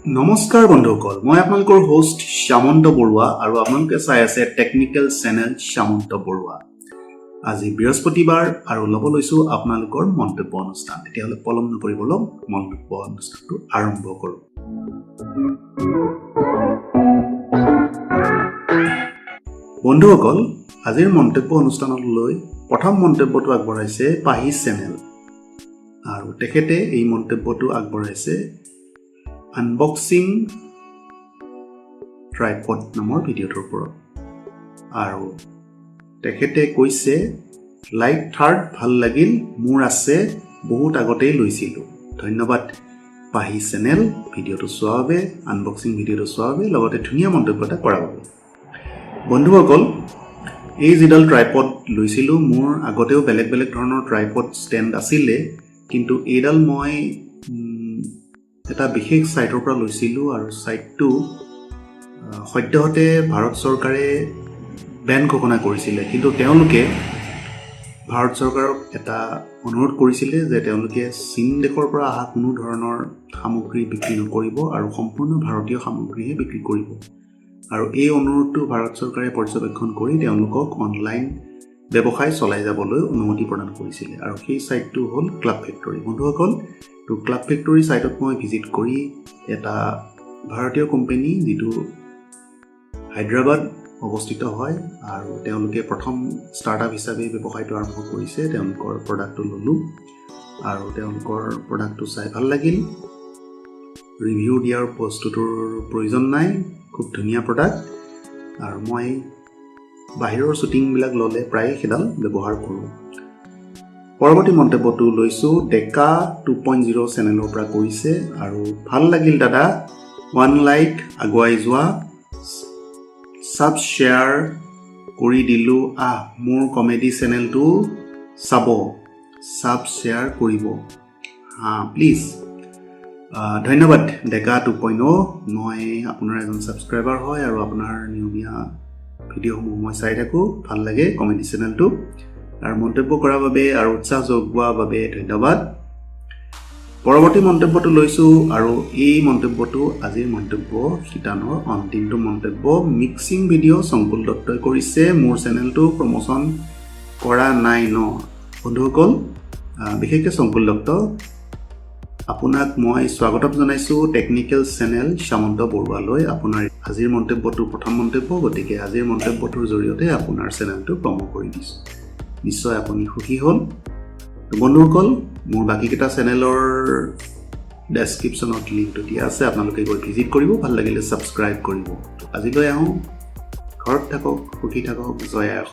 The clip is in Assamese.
নমস্কাৰ বন্ধুসকল, মই আপোনালোকৰ হোষ্ট শ্যামন্ত বৰুৱা আৰু আপোনালোকে চাই আছে টেকনিকেল চেনেল শ্যামন্ত বৰুৱা। আজি বৃহস্পতিবাৰ আৰু ল'ব লৈছোঁ আপোনালোকৰ মন্তব্য অনুষ্ঠান। তেতিয়াহ'লে পলম নকৰি বলক মন্তব্য অনুষ্ঠানটো আৰম্ভ কৰোঁ। বন্ধুসকল, আজিৰ মন্তব্য অনুষ্ঠানলৈ প্ৰথম মন্তব্যটো আগবঢ়াইছে পাহি চেনেল আৰু তেখেতে এই মন্তব্যটো আগবঢ়াইছে আনবক্সিং ট্ৰাইপড নামৰ ভিডিঅ'টোৰ ওপৰত। আৰু তেখেতে কৈছে লাইক থাৰ্ড ভাল লাগিল, মোৰ আছে বহুত আগতেই লৈছিলোঁ। ধন্যবাদ পাহি চেনেল ভিডিঅ'টো চোৱাৰ বাবে, আনবক্সিং ভিডিঅ'টো চোৱাৰ বাবে, লগতে ধুনীয়া মন্তব্য এটা কৰাৰ বাবে। বন্ধুসকল, এই যিডাল ট্ৰাইপড লৈছিলোঁ, মোৰ আগতেও বেলেগ বেলেগ ধৰণৰ ট্ৰাইপড ষ্টেণ্ড আছিলে, কিন্তু এইডাল মই এটা বিশেষ ছাইটৰ পৰা লৈছিলোঁ আৰু ছাইটটো সদ্যহতে ভাৰত চৰকাৰে বেন ঘোষণা কৰিছিলে। কিন্তু তেওঁলোকে ভাৰত চৰকাৰক এটা অনুৰোধ কৰিছিলে যে তেওঁলোকে চীন দেশৰ পৰা অহা কোনো ধৰণৰ সামগ্ৰী বিক্ৰী নকৰিব আৰু সম্পূৰ্ণ ভাৰতীয় সামগ্ৰীহে বিক্ৰী কৰিব। আৰু এই অনুৰোধটো ভাৰত চৰকাৰে পৰ্যবেক্ষণ কৰি তেওঁলোকক অনলাইন ব্যৱসায় চলাই যাবলৈ অনুমতি প্ৰদান কৰিছিলে। আৰু সেই ছাইটটো হ'ল ক্লাব ফেক্টৰী। বন্ধুসকল, তো ক্লাব ফেক্টৰী ছাইটত মই ভিজিট কৰি এটা ভাৰতীয় কোম্পানী যিটো হায়দৰাবাদ অৱস্থিত হয় আৰু তেওঁলোকে প্ৰথম ষ্টাৰ্টআপ হিচাপে ব্যৱসায়টো আৰম্ভ কৰিছে, তেওঁলোকৰ প্ৰডাক্টটো ল'লোঁ আৰু তেওঁলোকৰ প্ৰডাক্টটো চাই ভাল লাগিল। ৰিভিউ দিয়াৰ বস্তুটোৰ প্ৰয়োজন নাই, খুব ধুনীয়া প্ৰডাক্ট আৰু মই বাহিৰৰ শ্বুটিংবিলাক ল'লে প্ৰায় সেইডাল ব্যৱহাৰ কৰোঁ। পৰৱৰ্তী মন্তব্যটো লৈছোঁ ডেকা 2.0 চেনেলৰ পৰা কৰিছে আৰু ভাল লাগিল দাদা, 1 লাইক আগুৱাই যোৱা, ছাব শ্বেয়াৰ কৰি দিলোঁ, মোৰ কমেডি চেনেলটো চাব, ছাব শ্বেয়াৰ কৰিব প্লিজ। ধন্যবাদ ডেকা 2.0, মই আপোনাৰ এজন ছাবস্ক্ৰাইবাৰ হয় আৰু আপোনাৰ নিয়মীয়া ভিডিঅ'সমূহ মই চাই থাকোঁ, ভাল লাগে কমেডি চেনেলটো। আৰু মন্তব্য কৰাৰ বাবে আৰু উৎসাহ যোগোৱাৰ বাবে ধন্যবাদ। পৰৱৰ্তী মন্তব্যটো লৈছোঁ আৰু এই মন্তব্যটো আজিৰ মন্তব্য শিতানৰ অন্তিমটো মন্তব্য। মিক্সিং ভিডিঅ' শংকুল দত্তই কৰিছে, মোৰ চেনেলটো প্ৰমোশ্যন কৰা নাই ন। বন্ধুসকল, বিশেষকৈ শংকুল দত্ত, আপোনাক মই স্বাগতম জনাইছোঁ টেকনিকেল চেনেল শ্যামন্ত বৰুৱালৈ। আপোনাৰ আজিৰ মন্তব্যটো প্ৰথম মন্তব্য, গতিকে আজিৰ মন্তব্যটোৰ জৰিয়তে আপোনাৰ চেনেলটো প্ৰমো কৰি দিছোঁ। নিশ্চয় আপুনি সুখী হ'ল। বন্ধুসকল, মোৰ বাকীকেইটা চেনেলৰ ডেছক্ৰিপশ্যনত লিংকটো দিয়া আছে, আপোনালোকে গৈ ভিজিট কৰিব, ভাল লাগিলে ছাবস্ক্ৰাইব কৰিব। আজিলৈ আহোঁ, ঘৰত থাকক, সুখী থাকক, জয় আই অসম।